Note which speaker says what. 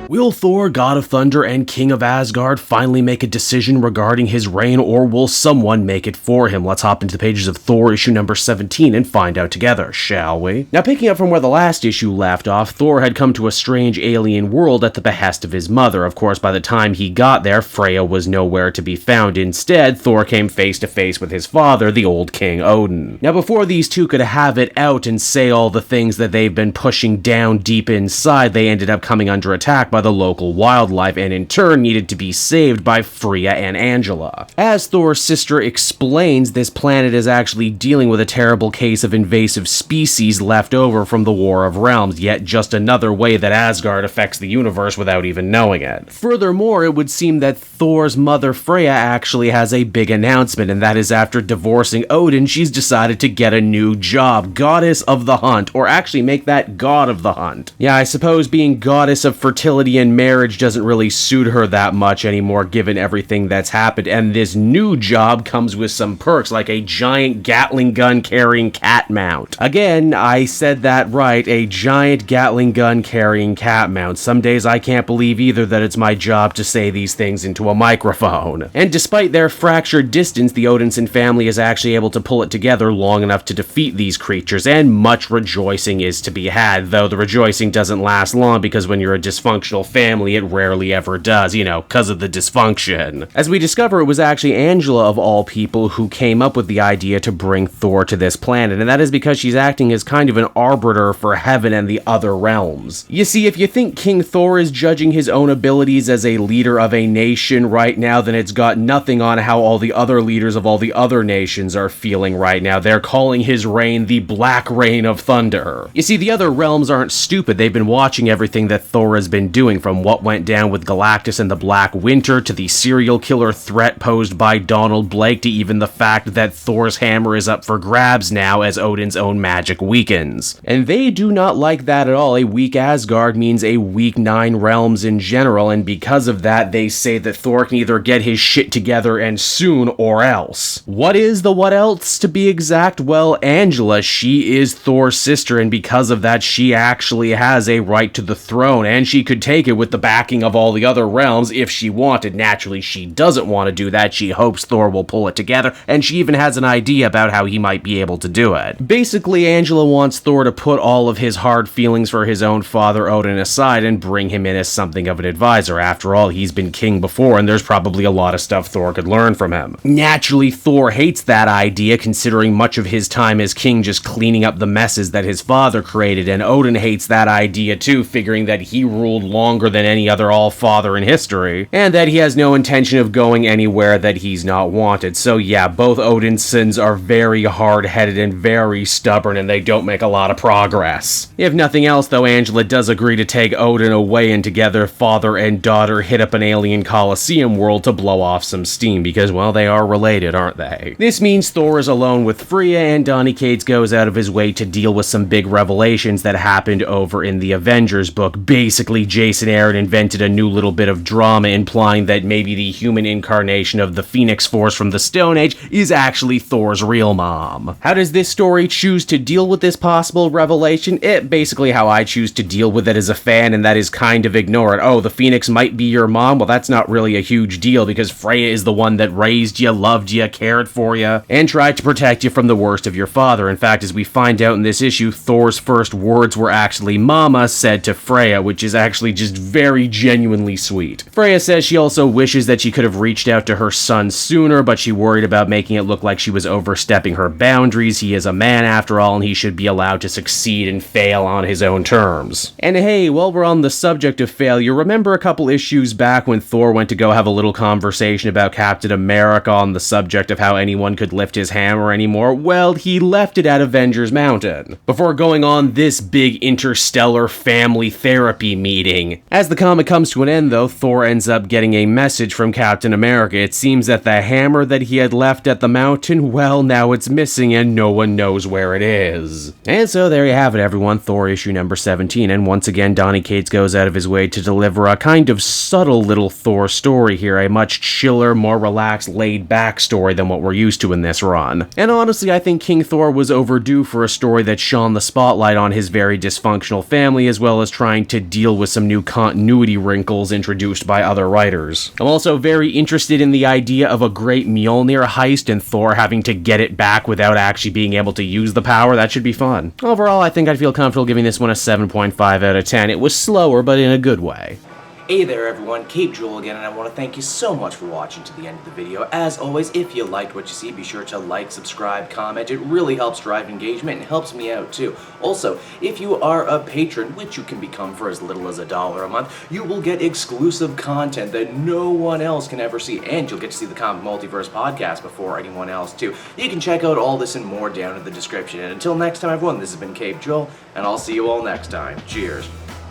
Speaker 1: Will Thor, God of Thunder and King of Asgard, finally make a decision regarding his reign, or will someone make it for him? Let's hop into the pages of Thor issue number 17 and find out together, shall we? Now, picking up from where the last issue left off, Thor had come to a strange alien world at the behest of his mother. Of course, by the time he got there, Freya was nowhere to be found. Instead, Thor came face to face with his father, the old King Odin. Now, before these two could have it out and say all the things that they've been pushing down deep inside, they ended up coming under attack by the local wildlife and in turn needed to be saved by Freya and Angela. As Thor's sister explains, this planet is actually dealing with a terrible case of invasive species left over from the War of Realms, yet just another way that Asgard affects the universe without even knowing it. Furthermore, it would seem that Thor's mother Freya actually has a big announcement, and that is after divorcing Odin, she's decided to get a new job, Goddess of the Hunt, or actually make that God of the Hunt. Yeah, I suppose being Goddess of Fertility and Marriage doesn't really suit her that much anymore given everything that's happened, and this new job comes with some perks like a giant Gatling gun carrying cat mount. Again, I said that right, a giant Gatling gun carrying cat mount. Some days I can't believe either that it's my job to say these things into a microphone. And despite their fractured distance, the Odinson family is actually able to pull it together long enough to defeat these creatures, and much rejoicing is to be had, though the rejoicing doesn't last long because when you're a dysfunctional family, it rarely ever does, you know, cause of the dysfunction. As we discover, it was actually Angela, of all people, who came up with the idea to bring Thor to this planet, and that is because she's acting as kind of an arbiter for heaven and the other realms. You see, if you think King Thor is judging his own abilities as a leader of a nation right now, then it's got nothing on how all the other leaders of all the other nations are feeling right now. They're calling his reign the Black Reign of Thunder. You see, the other realms aren't stupid. They've been watching everything that Thor has been doing, from what went down with Galactus and the Black Winter, to the serial killer threat posed by Donald Blake, to even the fact that Thor's hammer is up for grabs now as Odin's own magic weakens. And they do not like that at all. A weak Asgard means a weak 9 realms in general, and because of that, they say that Thor can either get his shit together and soon, or else. What is the what else, to be exact? Well, Angela, she is Thor's sister, and because of that, she actually has a right to the throne, and she could take it with the backing of all the other realms if she wanted. Naturally, she doesn't want to do that. She hopes Thor will pull it together, and she even has an idea about how he might be able to do it. Basically, Angela wants Thor to put all of his hard feelings for his own father Odin aside and bring him in as something of an advisor. After all, he's been king before, and there's probably a lot of stuff Thor could learn from him. Naturally, Thor hates that idea, considering much of his time as king just cleaning up the messes that his father created, and Odin hates that idea too, figuring that he ruled longer than any other all-father in history, and that he has no intention of going anywhere that he's not wanted. So yeah, both Odin's sons are very hard-headed and very stubborn, and they don't make a lot of progress. If nothing else, though, Angela does agree to take Odin away, and together father and daughter hit up an alien Colosseum world to blow off some steam, because, well, they are related, aren't they? This means Thor is alone with Freya, and Donny Cates goes out of his way to deal with some big revelations that happened over in the Avengers book. Basically, Jason Aaron invented a new little bit of drama implying that maybe the human incarnation of the Phoenix Force from the Stone Age is actually Thor's real mom. How does this story choose to deal with this possible revelation? Basically how I choose to deal with it as a fan, and that is kind of ignore it. Oh, the Phoenix might be your mom? Well, that's not really a huge deal, because Freya is the one that raised you, loved you, cared for you, and tried to protect you from the worst of your father. In fact, as we find out in this issue, Thor's first words were actually "Mama" said to Freya, which is actually just very genuinely sweet. Freya says she also wishes that she could have reached out to her son sooner, but she worried about making it look like she was overstepping her boundaries. He is a man after all, and he should be allowed to succeed and fail on his own terms. And hey, while we're on the subject of failure, remember a couple issues back when Thor went to go have a little conversation about Captain America on the subject of how anyone could lift his hammer anymore? Well, he left it at Avengers Mountain, before going on this big interstellar family therapy meeting. As the comic comes to an end, though, Thor ends up getting a message from Captain America. It seems that the hammer that he had left at the mountain, well, now it's missing and no one knows where it is. And so there you have it, everyone. Thor issue number 17, and once again, Donny Cates goes out of his way to deliver a kind of subtle little Thor story here, a much chiller, more relaxed, laid-back story than what we're used to in this run. And honestly, I think King Thor was overdue for a story that shone the spotlight on his very dysfunctional family, as well as trying to deal with some new new continuity wrinkles introduced by other writers. I'm also very interested in the idea of a great Mjolnir heist and Thor having to get it back without actually being able to use the power. That should be fun. Overall, I think I'd feel comfortable giving this one a 7.5 out of 10. It was slower, but in a good way.
Speaker 2: Hey there everyone, Cape Joel again, and I want to thank you so much for watching to the end of the video. As always, if you liked what you see, be sure to like, subscribe, comment. It really helps drive engagement and helps me out too. Also, if you are a patron, which you can become for as little as $1 a month, you will get exclusive content that no one else can ever see, and you'll get to see the Comic Multiverse podcast before anyone else too. You can check out all this and more down in the description. And until next time everyone, this has been Cape Joel, and I'll see you all next time. Cheers.